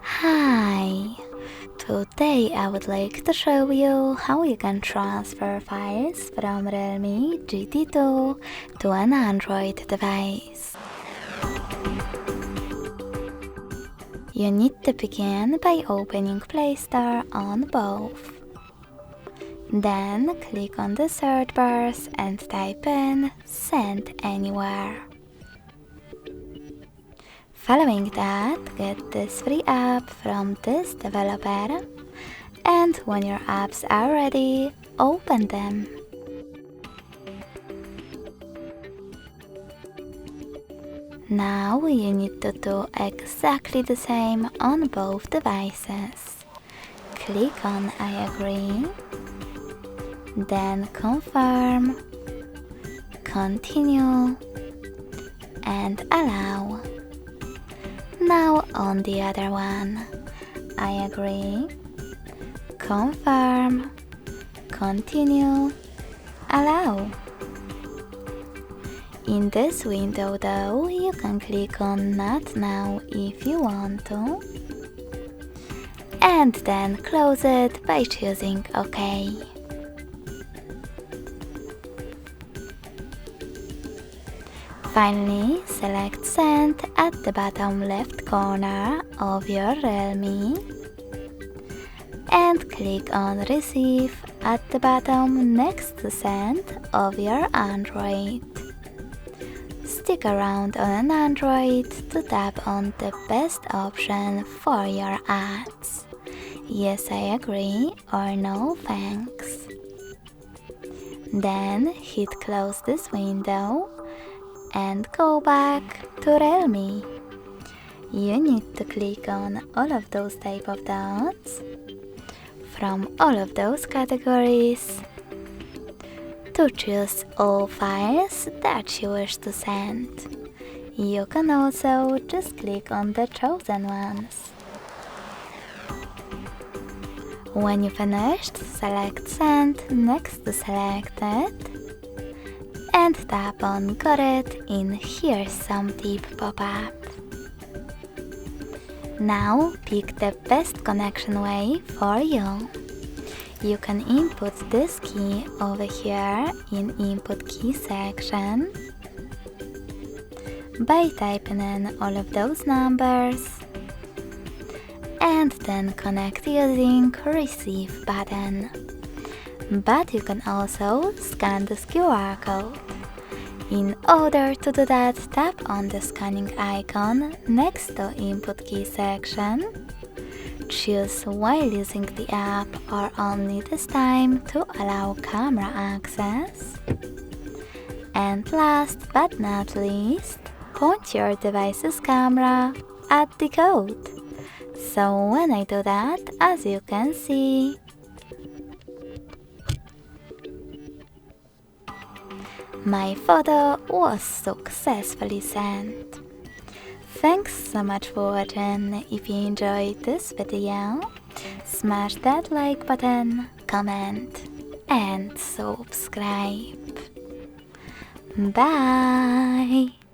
Hi! Today I would like to show you how you can transfer files from Realme GT2 to an Android device. You need to begin by opening Play Store on both. Then click on the search bars and type in Send Anywhere. Following that, get this free app from this developer, and when your apps are ready, open them. Now you need to do exactly the same on both devices. Click on I agree, then confirm, continue, and allow. Now on the other one, I agree, confirm, continue, allow. In this window though, you can click on Not Now if you want to, and then close it by choosing OK. Finally, select Send at the bottom left corner of your Realme and click on Receive at the bottom next to Send of your Android. Stick around on an Android to tap on the best option for your ads. Yes, I agree, or no thanks. Then hit close this window and go back to Realme. You need to click on all of those type of dots from all of those categories to choose all files that you wish to send. You can also just click on the chosen ones. When you finished, select Send next to Selected and tap on Got It in Here's Some Tip pop-up. Now pick the best connection way for you. You can input this key over here in Input Key section by typing in all of those numbers and then connect using Receive button. But you can also scan this QR code. In order to do that, tap on the scanning icon next to Input Key section. Choose while using the app or only this time to allow camera access. And last but not least, point your device's camera at the code. So when I do that, as you can see, my photo was successfully sent. Thanks so much for watching. If you enjoyed this video, smash that like button, comment, and subscribe. Bye!